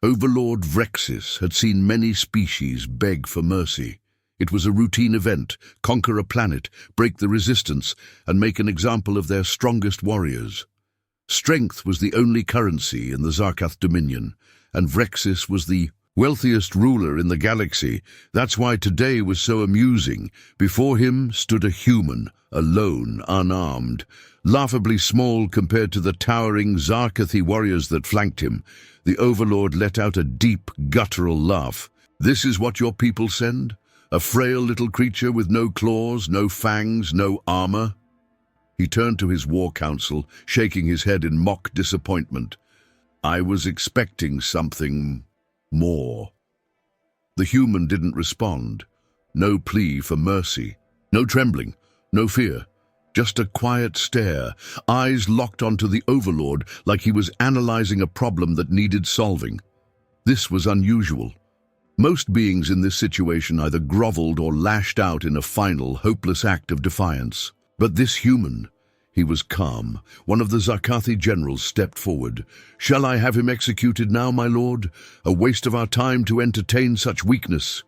Overlord Vrexis had seen many species beg for mercy. It was a routine event: conquer a planet, break the resistance, and make an example of their strongest warriors. Strength was the only currency in the Zarkath Dominion, and Vrexis was the wealthiest ruler in the galaxy. That's why today was so amusing. Before him stood a human, alone, unarmed, laughably small compared to the towering Zarkathi warriors that flanked him. The Overlord let out a deep, guttural laugh. "This is what your people send? A frail little creature with no claws, no fangs, no armor?" He turned to his war council, shaking his head in mock disappointment. "I was expecting something more." The human didn't respond. No plea for mercy. No trembling. No fear. Just a quiet stare, eyes locked onto the Overlord like he was analyzing a problem that needed solving. This was unusual. Most beings in this situation either groveled or lashed out in a final, hopeless act of defiance. But this human, he was calm. One of the Zarkathi generals stepped forward. "Shall I have him executed now, my lord? A waste of our time to entertain such weakness."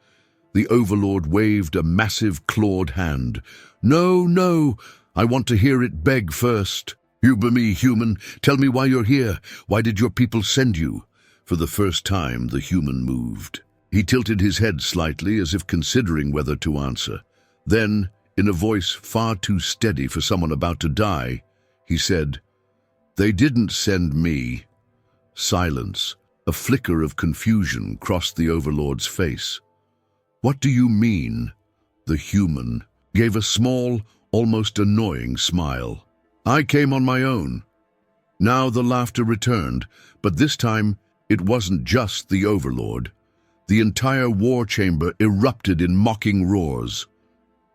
The Overlord waved a massive clawed hand. "No, no, I want to hear it beg first. Humor me, human. Tell me why you're here. Why did your people send you?" For the first time, the human moved. He tilted his head slightly as if considering whether to answer. Then, in a voice far too steady for someone about to die, he said, "They didn't send me." Silence. A flicker of confusion crossed the Overlord's face. "What do you mean?" The human gave a small, almost annoying smile. "I came on my own." Now the laughter returned, but this time it wasn't just the Overlord. The entire war chamber erupted in mocking roars.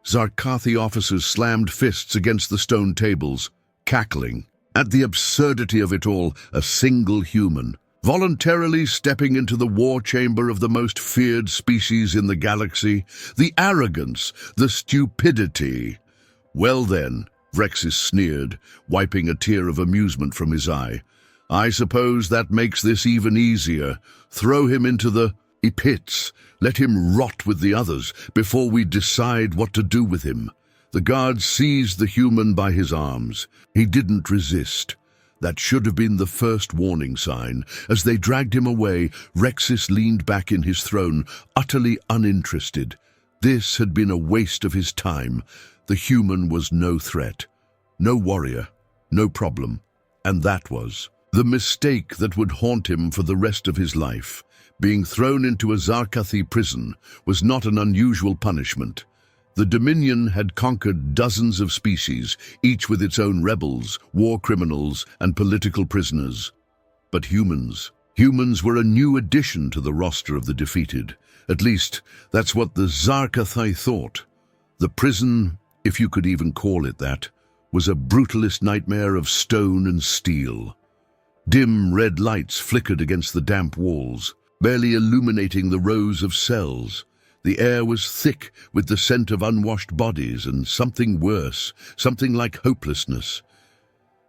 Zarkathi officers slammed fists against the stone tables, cackling. At the absurdity of it all, a single human, voluntarily stepping into the war chamber of the most feared species in the galaxy. The arrogance, the stupidity. "Well then," Vrexis sneered, wiping a tear of amusement from his eye, "I suppose that makes this even easier. Throw him into the pits. Let him rot with the others before we decide what to do with him." The guards seized the human by his arms. He didn't resist. That should have been the first warning sign. As they dragged him away, Vrexis leaned back in his throne, utterly uninterested. This had been a waste of his time. The human was no threat, no warrior, no problem. And that was the mistake that would haunt him for the rest of his life. Being thrown into a Zarkathi prison was not an unusual punishment. The Dominion had conquered dozens of species, each with its own rebels, war criminals, and political prisoners. But humans were a new addition to the roster of the defeated. At least, that's what the Zarkathi thought. The prison, if you could even call it that, was a brutalist nightmare of stone and steel. Dim red lights flickered against the damp walls, barely illuminating the rows of cells. The air was thick with the scent of unwashed bodies and something worse, something like hopelessness.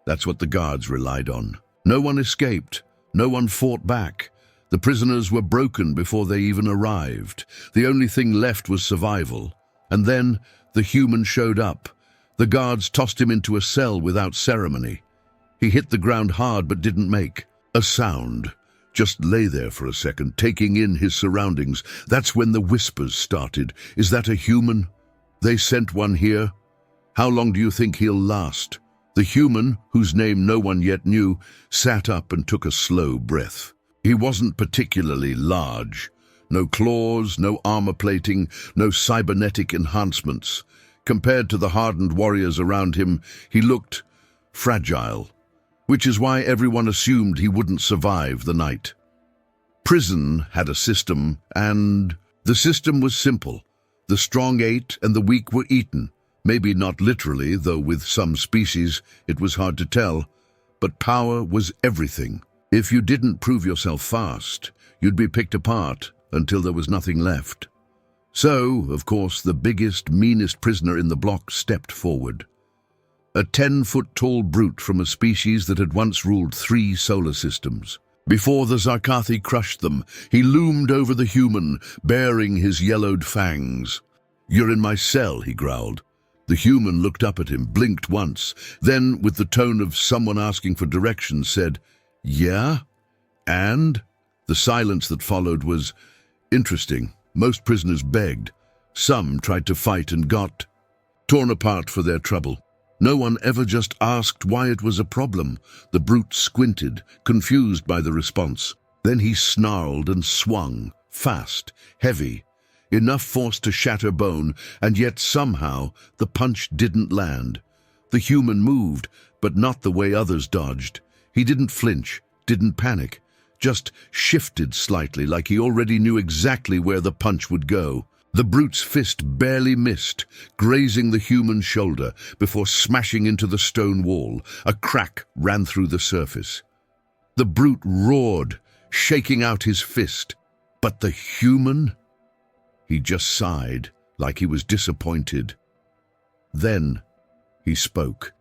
That's what the guards relied on. No one escaped. No one fought back. The prisoners were broken before they even arrived. The only thing left was survival. And then the human showed up. The guards tossed him into a cell without ceremony. He hit the ground hard but didn't make a sound. Just lay there for a second, taking in his surroundings. That's when the whispers started. "Is that a human? They sent one here. How long do you think he'll last?" The human, whose name no one yet knew, sat up and took a slow breath. He wasn't particularly large. No claws, no armor plating, no cybernetic enhancements. Compared to the hardened warriors around him, he looked fragile, which is why everyone assumed he wouldn't survive the night. Prison had a system, and the system was simple. The strong ate and the weak were eaten. Maybe not literally, though with some species it was hard to tell. But power was everything. If you didn't prove yourself fast, you'd be picked apart until there was nothing left. So, of course, the biggest, meanest prisoner in the block stepped forward. A 10-foot-tall brute from a species that had once ruled 3 solar systems. Before the Zarkathi crushed them, he loomed over the human, baring his yellowed fangs. "You're in my cell," he growled. The human looked up at him, blinked once, then, with the tone of someone asking for directions, said, "Yeah? And?" The silence that followed was interesting. Most prisoners begged. Some tried to fight and got torn apart for their trouble. No one ever just asked why it was a problem. The brute squinted, confused by the response. Then he snarled and swung, fast, heavy, enough force to shatter bone, and yet somehow the punch didn't land. The human moved, but not the way others dodged. He didn't flinch, didn't panic, just shifted slightly, like he already knew exactly where the punch would go. The brute's fist barely missed, grazing the human's shoulder before smashing into the stone wall. A crack ran through the surface. The brute roared, shaking out his fist. But the human? He just sighed, like he was disappointed. Then he spoke.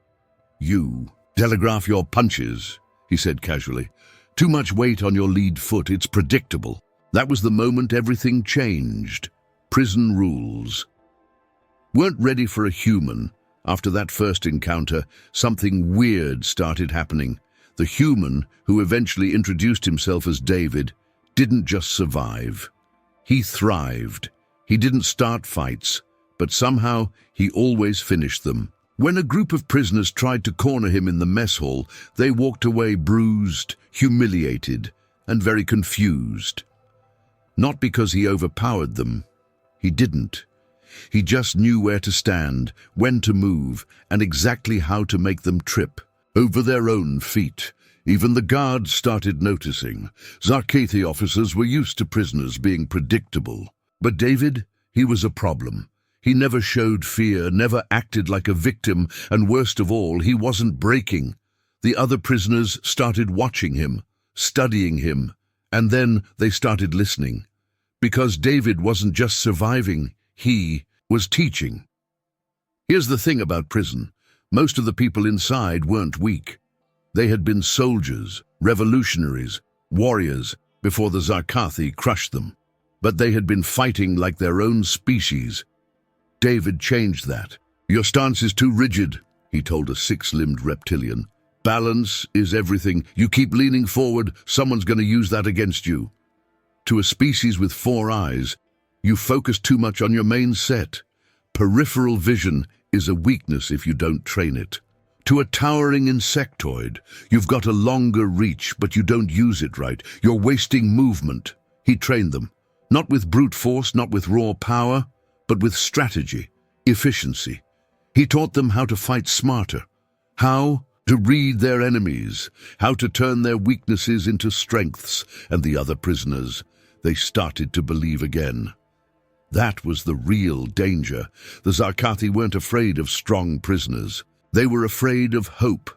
"You telegraph your punches," he said casually. "Too much weight on your lead foot, it's predictable." That was the moment everything changed. Prison rules. Weren't ready for a human. After that first encounter, something weird started happening. The human, who eventually introduced himself as David, didn't just survive. He thrived. He didn't start fights, but somehow he always finished them. When a group of prisoners tried to corner him in the mess hall, they walked away bruised, humiliated, and very confused. Not because he overpowered them. He didn't. He just knew where to stand, when to move, and exactly how to make them trip over their own feet. Even the guards started noticing. Zarkathi officers were used to prisoners being predictable. But David, he was a problem. He never showed fear, never acted like a victim, and worst of all, he wasn't breaking. The other prisoners started watching him, studying him, and then they started listening. Because David wasn't just surviving, he was teaching. Here's the thing about prison. Most of the people inside weren't weak. They had been soldiers, revolutionaries, warriors, before the Zarkathi crushed them. But they had been fighting like their own species. David changed that. "Your stance is too rigid," he told a six-limbed reptilian. "Balance is everything. You keep leaning forward, someone's going to use that against you." To a species with 4 eyes, you focus too much on your main set. Peripheral vision is a weakness if you don't train it. To a towering insectoid, you've got a longer reach, but you don't use it right. You're wasting movement. He trained them. Not with brute force, not with raw power, but with strategy, efficiency. He taught them how to fight smarter, how to read their enemies, how to turn their weaknesses into strengths, and the other prisoners, they started to believe again. That was the real danger. The Zarkathi weren't afraid of strong prisoners. They were afraid of hope.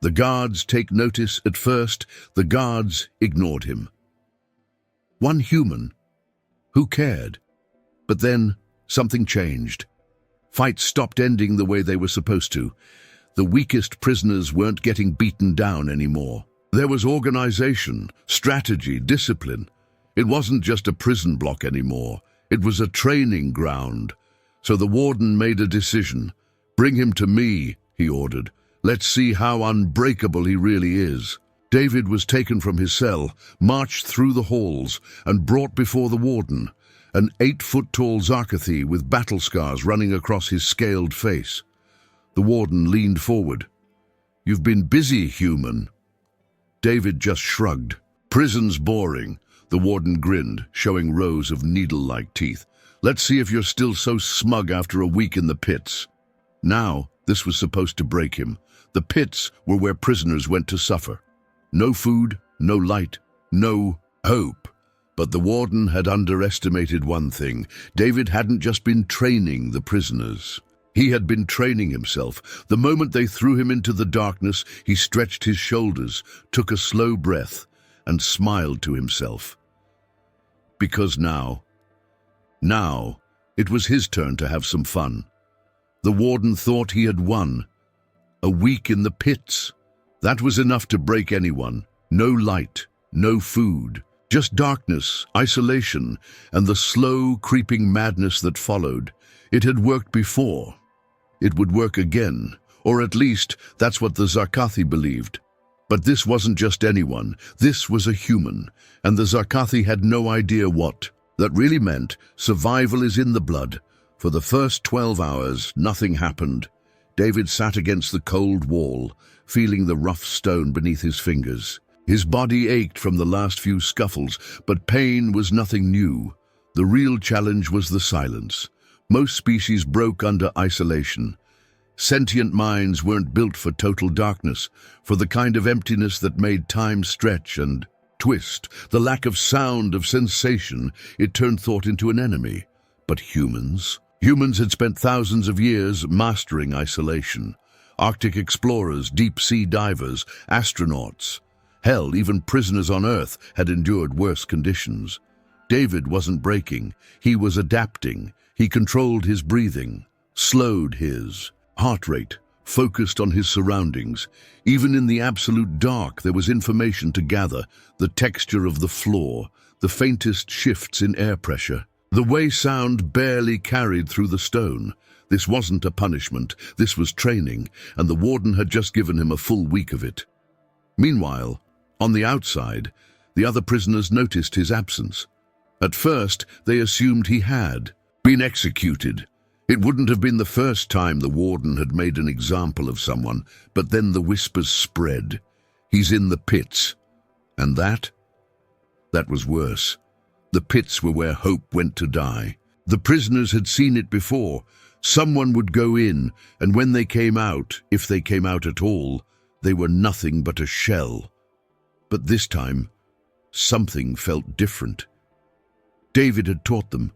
The guards take notice at first. The guards ignored him. One human. Who cared? But then something changed. Fights stopped ending the way they were supposed to. The weakest prisoners weren't getting beaten down anymore. There was organization, strategy, discipline. It wasn't just a prison block anymore. It was a training ground. So the warden made a decision. "Bring him to me," he ordered. "Let's see how unbreakable he really is." David was taken from his cell, marched through the halls, and brought before the warden, an 8-foot-tall Zarkathi with battle scars running across his scaled face. The warden leaned forward. "You've been busy, human." David just shrugged. "Prison's boring." The warden grinned, showing rows of needle-like teeth. "Let's see if you're still so smug after a week in the pits." Now, this was supposed to break him. The pits were where prisoners went to suffer. No food, no light, no hope. But the warden had underestimated one thing. David hadn't just been training the prisoners. He had been training himself. The moment they threw him into the darkness, he stretched his shoulders, took a slow breath, and smiled to himself. Because now, it was his turn to have some fun. The warden thought he had won. A week in the pits. That was enough to break anyone. No light, no food, just darkness, isolation, and the slow, creeping madness that followed. It had worked before. It would work again, or at least that's what the Zarkathi believed. But this wasn't just anyone, this was a human, and the Zarkathi had no idea what. That really meant survival is in the blood. For the first 12 hours, nothing happened. David sat against the cold wall, feeling the rough stone beneath his fingers. His body ached from the last few scuffles, but pain was nothing new. The real challenge was the silence. Most species broke under isolation. Sentient minds weren't built for total darkness, for the kind of emptiness that made time stretch and twist. The lack of sound, of sensation, it turned thought into an enemy. But humans? Humans had spent thousands of years mastering isolation. Arctic explorers, deep-sea divers, astronauts. Hell, even prisoners on Earth had endured worse conditions. David wasn't breaking. He was adapting. He controlled his breathing, slowed his heart rate, focused on his surroundings. Even in the absolute dark, there was information to gather, the texture of the floor, the faintest shifts in air pressure, the way sound barely carried through the stone. This wasn't a punishment, this was training, and the warden had just given him a full week of it. Meanwhile, on the outside, the other prisoners noticed his absence. At first, they assumed he had been executed. It wouldn't have been the first time the warden had made an example of someone, but then the whispers spread. He's in the pits. And that was worse. The pits were where hope went to die. The prisoners had seen it before. Someone would go in, and when they came out, if they came out at all, they were nothing but a shell. But this time, something felt different. David had taught them,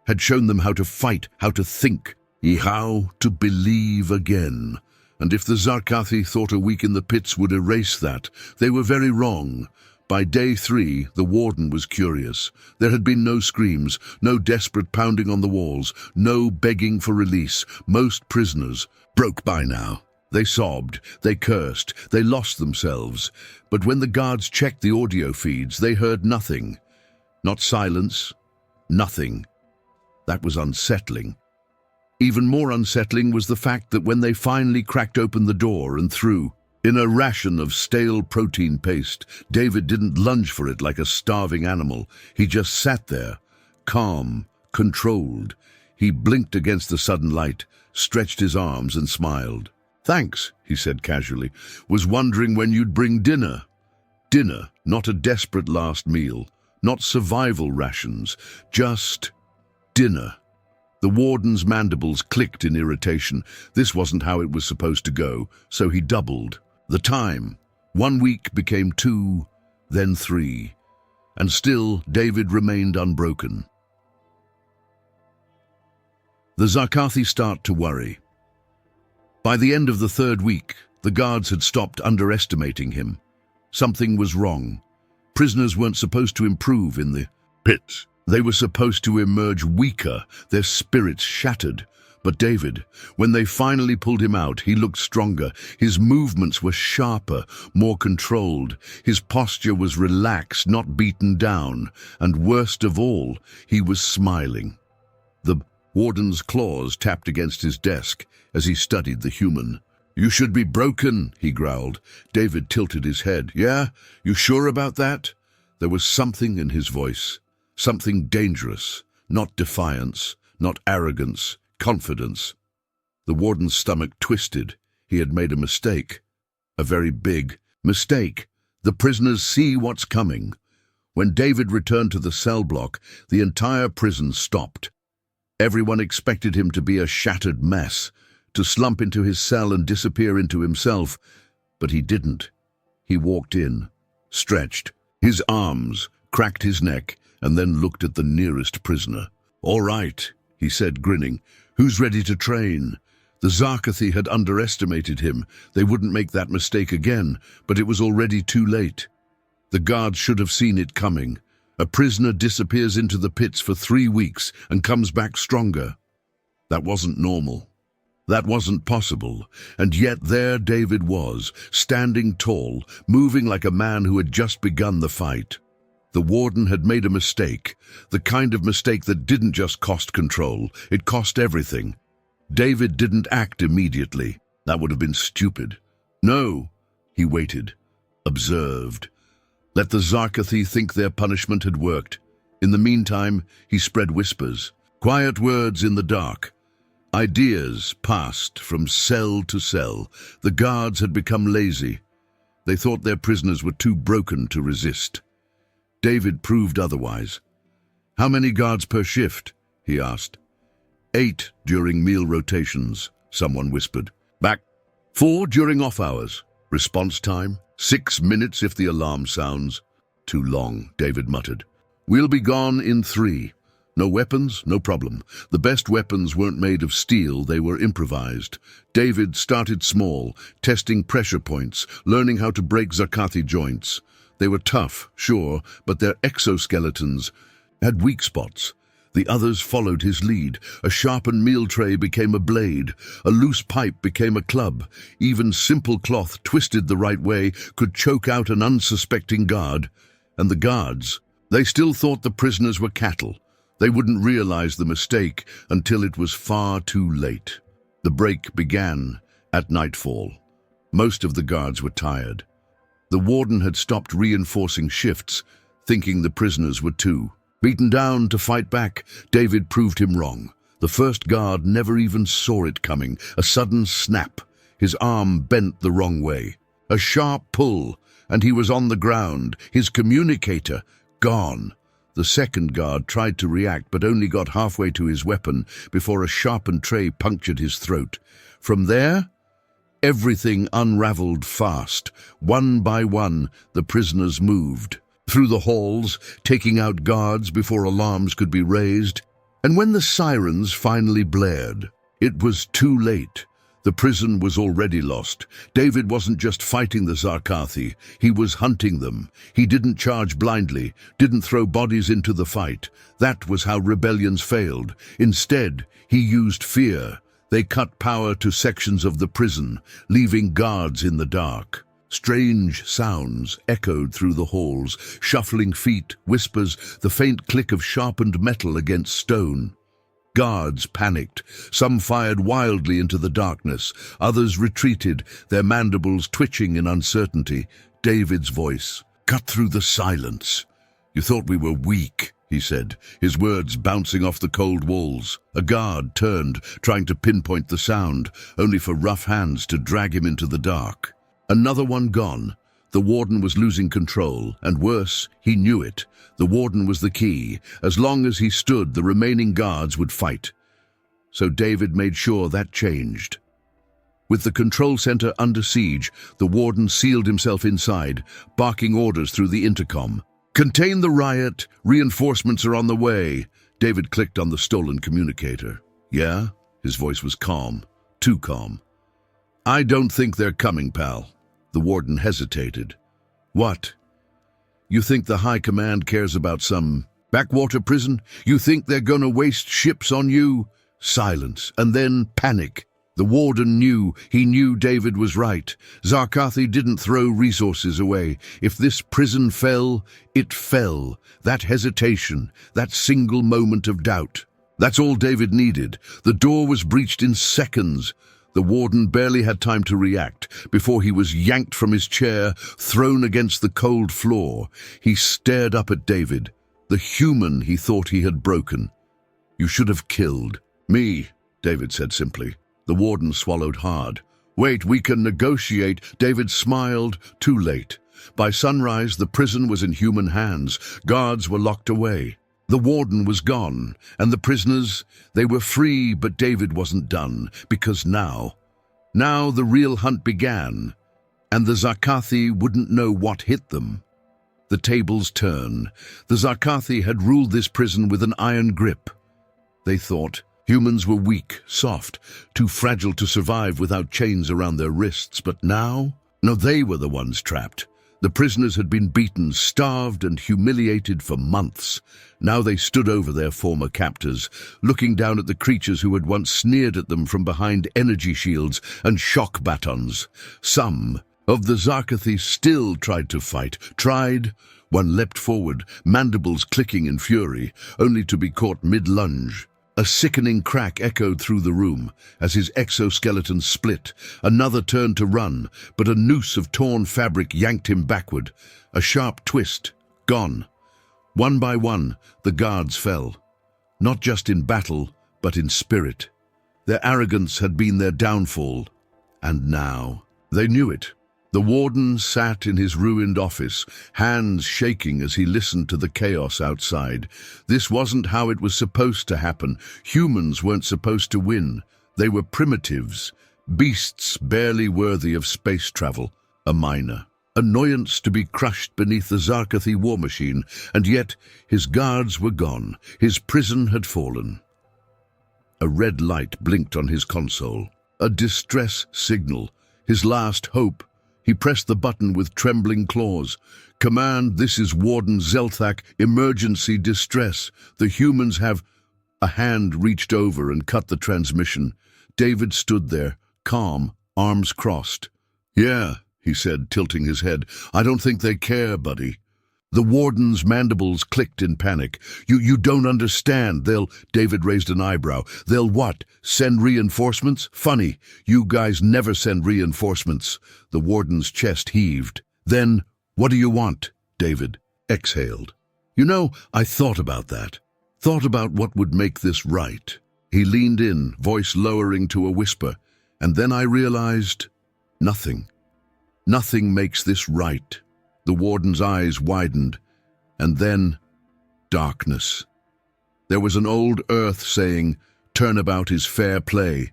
had shown them how to fight, how to think, how to believe again. And if the Zarkathi thought a week in the pits would erase that, they were very wrong. By day 3, the warden was curious. There had been no screams, no desperate pounding on the walls, no begging for release. Most prisoners broke by now. They sobbed, they cursed, they lost themselves. But when the guards checked the audio feeds, they heard nothing. Not silence, nothing. That was unsettling. Even more unsettling was the fact that when they finally cracked open the door and threw in a ration of stale protein paste, David didn't lunge for it like a starving animal. He just sat there, calm, controlled. He blinked against the sudden light, stretched his arms and smiled. "Thanks," he said casually. "Was wondering when you'd bring dinner." Dinner, not a desperate last meal, not survival rations, just dinner. The warden's mandibles clicked in irritation. This wasn't how it was supposed to go, so he doubled the time. 1 week became 2, then 3, and still David remained unbroken. The Zarkathi start to worry. By the end of the 3rd week, the guards had stopped underestimating him. Something was wrong. Prisoners weren't supposed to improve in the pits. They were supposed to emerge weaker, their spirits shattered. But David, when they finally pulled him out, he looked stronger. His movements were sharper, more controlled. His posture was relaxed, not beaten down. And worst of all, he was smiling. The warden's claws tapped against his desk as he studied the human. "You should be broken," he growled. David tilted his head. "Yeah? You sure about that?" There was something in his voice. Something dangerous, not defiance, not arrogance, confidence. The warden's stomach twisted. He had made a mistake. A very big mistake. The prisoners see what's coming. When David returned to the cell block, the entire prison stopped. Everyone expected him to be a shattered mess, to slump into his cell and disappear into himself. But he didn't. He walked in, stretched his arms, cracked his neck, and then looked at the nearest prisoner. "All right," he said, grinning. "Who's ready to train?" The Zarkathi had underestimated him. They wouldn't make that mistake again, but it was already too late. The guards should have seen it coming. A prisoner disappears into the pits for 3 weeks and comes back stronger. That wasn't normal. That wasn't possible, and yet there David was, standing tall, moving like a man who had just begun the fight. The warden had made a mistake, the kind of mistake that didn't just cost control, it cost everything. David didn't act immediately. That would have been stupid. No, he waited, observed. Let the Zarkathi think their punishment had worked. In the meantime, he spread whispers, quiet words in the dark. Ideas passed from cell to cell. The guards had become lazy. They thought their prisoners were too broken to resist. David proved otherwise. How many guards per shift? He asked. 8 during meal rotations, someone whispered. Back. 4 during off hours. Response time, 6 minutes if the alarm sounds. Too long, David muttered. We'll be gone in 3. No weapons, no problem. The best weapons weren't made of steel, they were improvised. David started small, testing pressure points, learning how to break Zarkathi joints. They were tough, sure, but their exoskeletons had weak spots. The others followed his lead. A sharpened meal tray became a blade. A loose pipe became a club. Even simple cloth, twisted the right way, could choke out an unsuspecting guard. And the guards, they still thought the prisoners were cattle. They wouldn't realize the mistake until it was far too late. The break began at nightfall. Most of the guards were tired. The warden had stopped reinforcing shifts, thinking the prisoners were too beaten down to fight back. David proved him wrong. The first guard never even saw it coming. A sudden snap. His arm bent the wrong way. A sharp pull, and he was on the ground, his communicator gone. The second guard tried to react, but only got halfway to his weapon before a sharpened tray punctured his throat. From there, everything unraveled fast. One by one, the prisoners moved through the halls, taking out guards before alarms could be raised. And when the sirens finally blared, it was too late. The prison was already lost. David wasn't just fighting the Zarkathi, he was hunting them. He didn't charge blindly, didn't throw bodies into the fight. That was how rebellions failed. Instead, he used fear. They cut power to sections of the prison, leaving guards in the dark. Strange sounds echoed through the halls, shuffling feet, whispers, the faint click of sharpened metal against stone. Guards panicked. Some fired wildly into the darkness. Others retreated, their mandibles twitching in uncertainty. David's voice cut through the silence. You thought we were weak, he said, his words bouncing off the cold walls. A guard turned, trying to pinpoint the sound, only for rough hands to drag him into the dark. Another one gone. The warden was losing control, and worse, he knew it. The warden was the key. As long as he stood, the remaining guards would fight. So David made sure that changed. With the control center under siege, the warden sealed himself inside, barking orders through the intercom. Contain the riot. Reinforcements are on the way. David clicked on the stolen communicator. Yeah? His voice was calm. Too calm. I don't think they're coming, pal. The warden hesitated. What? You think the High Command cares about some backwater prison? You think they're gonna waste ships on you? Silence, and then panic. The warden knew. He knew David was right. Zarkathi didn't throw resources away. If this prison fell, it fell. That hesitation, that single moment of doubt. That's all David needed. The door was breached in seconds. The warden barely had time to react before he was yanked from his chair, thrown against the cold floor. He stared up at David, the human he thought he had broken. You should have killed me, David said simply. The warden swallowed hard. Wait, we can negotiate. David smiled. Too late. By sunrise, the prison was in human hands. Guards were locked away. The warden was gone, and the prisoners, they were free, but David wasn't done, because now the real hunt began, and the Zarkathi wouldn't know what hit them. The tables turn. The Zarkathi had ruled this prison with an iron grip. They thought humans were weak, soft, too fragile to survive without chains around their wrists, but now? No, they were the ones trapped. The prisoners had been beaten, starved, and humiliated for months. Now they stood over their former captors, looking down at the creatures who had once sneered at them from behind energy shields and shock batons. Some of the Zarkathi still tried to fight. One leapt forward, mandibles clicking in fury, only to be caught mid-lunge. A sickening crack echoed through the room as his exoskeleton split. Another turned to run, but a noose of torn fabric yanked him backward. A sharp twist. Gone. One by one, the guards fell. Not just in battle, but in spirit. Their arrogance had been their downfall. And now, they knew it. The warden sat in his ruined office, hands shaking as he listened to the chaos outside. This wasn't how it was supposed to happen. Humans weren't supposed to win. They were primitives, beasts barely worthy of space travel, a minor. Annoyance to be crushed beneath the Zarkathi war machine, and yet his guards were gone. His prison had fallen. A red light blinked on his console. A distress signal. His last hope. He pressed the button with trembling claws. "Command, this is Warden Zelthak, emergency distress. The humans have—" A hand reached over and cut the transmission. David stood there, calm, arms crossed. "Yeah," he said, tilting his head. "I don't think they care, buddy." The warden's mandibles clicked in panic. You don't understand. David raised an eyebrow. "They'll what? Send reinforcements? Funny. You guys never send reinforcements." The warden's chest heaved. "Then, what do you want?" David exhaled. "You know, I thought about that. Thought about what would make this right." He leaned in, voice lowering to a whisper. "And then I realized, nothing. Nothing makes this right." The warden's eyes widened, and then darkness. There was an old earth saying, "Turnabout is fair play."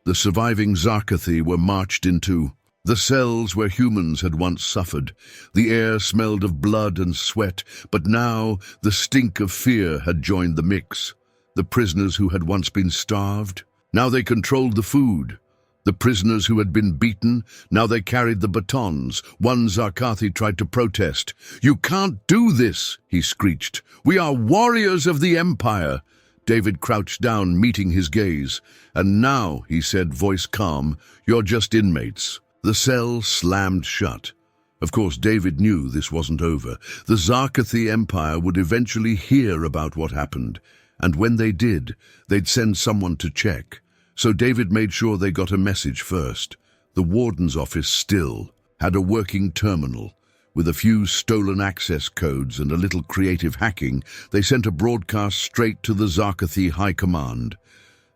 The surviving Zarkathi were marched into the cells where humans had once suffered. The air smelled of blood and sweat, but now the stink of fear had joined the mix. The prisoners who had once been starved, now they controlled the food. The prisoners who had been beaten, now they carried the batons. One Zarkathi tried to protest. "You can't do this," he screeched. "We are warriors of the Empire." David crouched down, meeting his gaze. "And now," he said, voice calm, "you're just inmates." The cell slammed shut. Of course, David knew this wasn't over. The Zarkathi Empire would eventually hear about what happened, and when they did, they'd send someone to check. So David made sure they got a message first. The warden's office still had a working terminal. With a few stolen access codes and a little creative hacking, they sent a broadcast straight to the Zarkathi High Command.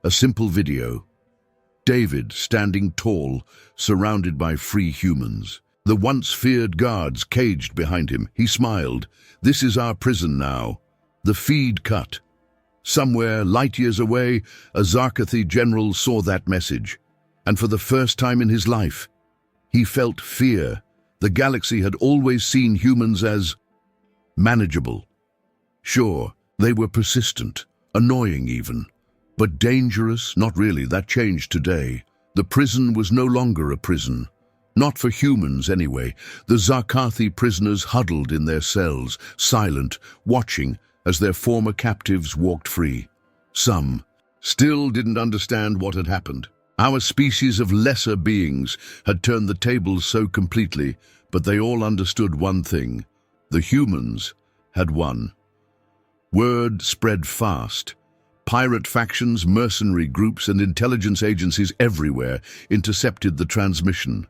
A simple video. David standing tall, surrounded by free humans. The once feared guards caged behind him. He smiled. "This is our prison now." The feed cut. Somewhere, light years away, a Zarkathi general saw that message. And for the first time in his life, he felt fear. The galaxy had always seen humans as manageable. Sure, they were persistent, annoying even. But dangerous? Not really. That changed today. The prison was no longer a prison. Not for humans, anyway. The Zarkathi prisoners huddled in their cells, silent, watching as their former captives walked free. Some still didn't understand what had happened. Our species of lesser beings had turned the tables so completely, but they all understood one thing. The humans had won. Word spread fast. Pirate factions, mercenary groups, and intelligence agencies everywhere intercepted the transmission.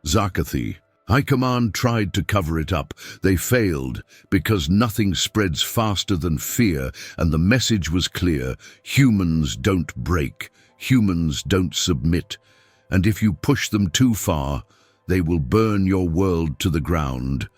Zarkathi High Command tried to cover it up. They failed because nothing spreads faster than fear, and the message was clear. Humans don't break. Humans don't submit. And if you push them too far, they will burn your world to the ground.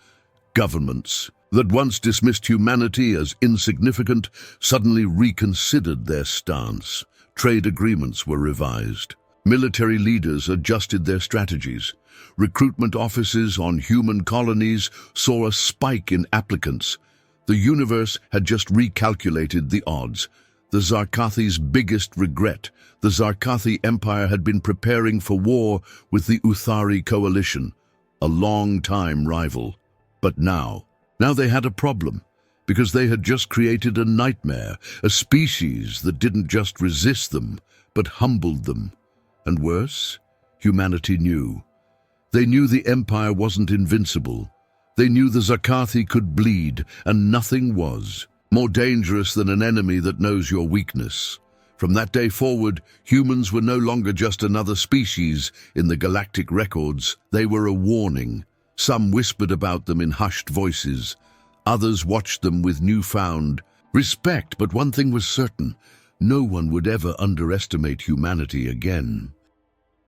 Governments that once dismissed humanity as insignificant suddenly reconsidered their stance. Trade agreements were revised. Military leaders adjusted their strategies. Recruitment offices on human colonies saw a spike in applicants. The universe had just recalculated the odds. The Zarkathi's biggest regret. The Zarkathi Empire had been preparing for war with the Uthari coalition, a long-time rival. But now they had a problem, because they had just created a nightmare, a species that didn't just resist them, but humbled them. And worse, humanity knew. They knew the Empire wasn't invincible. They knew the Zakathi could bleed, and nothing was more dangerous than an enemy that knows your weakness. From that day forward, humans were no longer just another species in the galactic records. They were a warning. Some whispered about them in hushed voices. Others watched them with newfound respect, but one thing was certain: no one would ever underestimate humanity again.